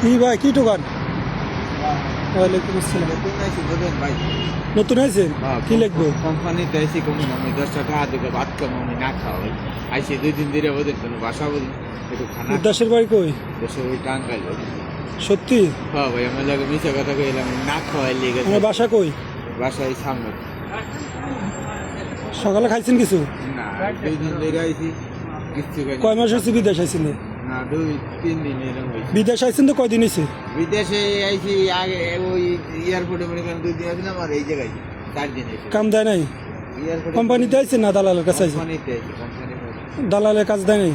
কি ভাই কি দোকান? ওয়ালাইকুম আসসালাম। ভাই নতুন আইছেন? কি লিখবো? কোম্পানিতে আইসি কমুন আমি 10 টাকা দিকে ভাত খাবো আমি না খাওয়াই আইসি 2 দিন ধরে ওদের কোনো বাসা বলি একটু খানা দেশের বাড়ি কই? দেশে ওই টাঙ্গাইল সত্যি? হ্যাঁ ভাই আমার লাগে মিশা কথা কইলাম না খাওয়াই লেগে আমার বাসা কই? বাসায় সামনে সকালে খাইছেন কিছু? না 2 দিন ধরে আইসি কিছু খাই কয় মাস হয়েছে বিদেশ আইছেন? না 2-3 দিন এরকম হয়েছে বিদেশ আইছেন তো কয়দিন হয়েছে? বিদেশে আইসি আগে ওই এয়ারপোর্টে মনে করেন 2 দিন আসলাম আর এই জায়গায় 4 দিন এসে কাম দেয় নাই? এয়ারপোর্টে কোম্পানিতে আইছেন না দালালের কাছে আইছেন? কোম্পানিতে আইসি কোম্পানি দালালের কাজ দেয় নাই?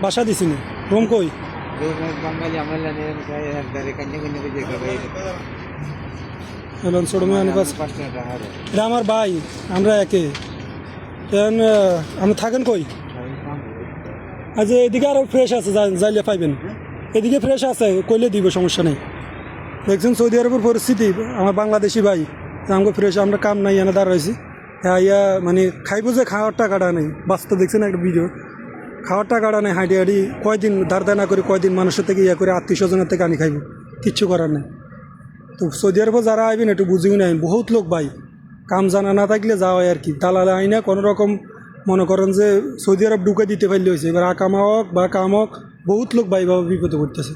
বাসা দিছিনি? রুম কই? বাঙালি আমার লাগে একবারে কান্না কান্না করে যে ভাই এলন ছোট মেয়ে কাজ। 5 টাকা হারে এটা আমার ভাই, আমরা একে। এখন আপনি থাকেন কই? আজ এদিকে আরো ফ্রেশ আছে, যাইলে পাইবেন। এদিকে ফ্রেশ আছে, কইলে দিব, সমস্যা নেই। দেখছেন সৌদি আরবের পরিস্থিতি। আমার বাংলাদেশি ভাই আমাকে ফ্রেশ, আমরা কাম নাই এনে দাঁড়াইছি। ইয়া মানে খাইব যে খাওয়ার টাকাটা নেই। বাস্তব দেখছেন একটা ভিডিও, খাওয়ার টাকাটা নেই। হাঁটি হাঁটি কয়দিন ধার দেনা করে, কয়দিন মানুষের থেকে ইয়া করে, আত্মীয় স্বজনের থেকে আনি খাইব, কিচ্ছু করার নেই। তো সৌদি আরবে যারা আইবেন একটু বুঝিও নাই, বহুত লোক ভাই কাম জানা না থাকলে যাওয়া হয় আর কি। দালালে আইনা কোনো রকম মনে করেন যে সৌদি আরব ঢুকে দিতে পারলে হয়েছে। এবার আকামা হোক বা কাম হোক, বহুত লোক ভাই বাবা বিপদে পড়তেছে।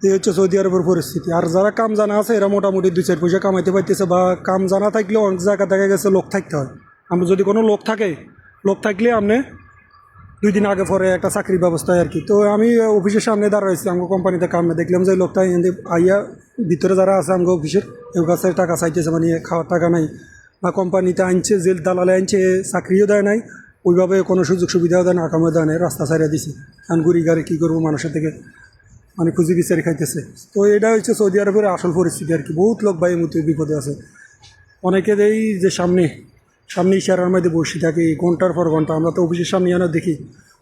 এই হচ্ছে সৌদি আরবের পরিস্থিতি। আর যারা কাম জানা আছে এরা মোটামুটি 2-4 পয়সা কামাইতে পারতেছে। বা কাম জানা থাকলেও অনেক জায়গা দেখা গেছে লোক থাকতে হয়। আমরা যদি কোনো লোক থাকলে আপনি 2 দিন আগে পরে একটা চাকরির ব্যবস্থা আর কি। তো আমি অফিসের সামনে দাঁড়াইছি, আমার কোম্পানিতে কামে দেখলাম যে লোকটা আইয়া ভিতরে যারা আছে আমার অফিসের এর কাছে টাকা চাইতেছে, মানে খাওয়ার টাকা নাই। বা কোম্পানিতে আনছে, যে দালালে আনছে চাকরিও দেয় নাই, ওইভাবে কোনো সুযোগ সুবিধাও দেয় না, আকামও দেয় নাই, রাস্তা ছাড়িয়ে দিছি। কারণ গুড়ি গাড়ি কী করবো, মানুষের থেকে মানে খুঁজি বিচারি খাইতেছে। তো এটা হচ্ছে সৌদি আরবের আসল পরিস্থিতি আর কি। বহুত লোক ভাই মতো বিপদে আছে। অনেকে এই যে সামনে ইশারার মধ্যে বসে থাকে ঘন্টার পর ঘন্টা। আমরা তো অফিসের সামনে যেন দেখি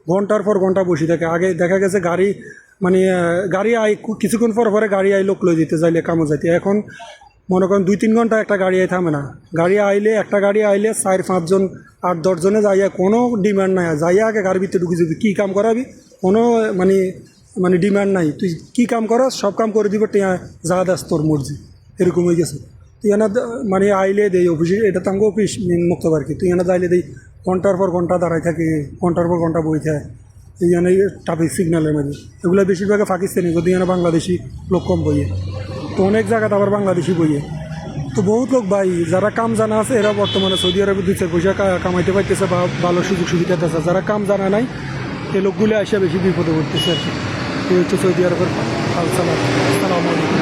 ঘন্টার পর ঘন্টা বসে থাকে। আগে দেখা গেছে গাড়ি মানে গাড়ি আই কিছুক্ষণ পরে গাড়ি আই লোক লই দিতে যাইলে কামো যাইতে। এখন মনে করেন 2-3 ঘন্টা একটা গাড়ি আই থামে না। একটা গাড়ি আইলে 4-5 জন 8-10 জনে যাইয়া কোনো ডিমান্ড নাই, যাইয়া আগে গাড়ির ভিতরে ঢুকে যাবি, কী কাম করাবি কোনো মানে ডিমান্ড নাই। তুই কী কাম করস সব কাম করে দিব, টিয়া যা দাস তোর মর্জি, এরকম হয়ে গেছে। তুই এনা মানে আইলে দেই অফিসে, এটা তো অফিস মুক্তব আর কি। তুই এনা যাইলে দেই ঘন্টার পর ঘন্টা দাঁড়াই থাকে, ঘন্টার পর ঘন্টা বই থাকে এইখানে ট্রাফিক সিগন্যালের মধ্যে। এগুলো বেশিরভাগে পাকিস্তানি, যদি এখানে বাংলাদেশি লোক কম বইয়ে। তো অনেক জায়গাতে আবার বাংলাদেশি বইয়ে। তো বহুত লোক ভাই যারা কাম জানা আছে এরা বর্তমানে সৌদি আরবে 2-4 পয়সা কামাইতে পারতেছে বা ভালো সুযোগ সুবিধা দিতেছে। যারা কাম জানা নাই এই লোকগুলো এসে বেশি বিপদে পড়তেছে আর কি। এই হচ্ছে সৌদি আরবের হাল চাল। আসসালামু আলাইকুম।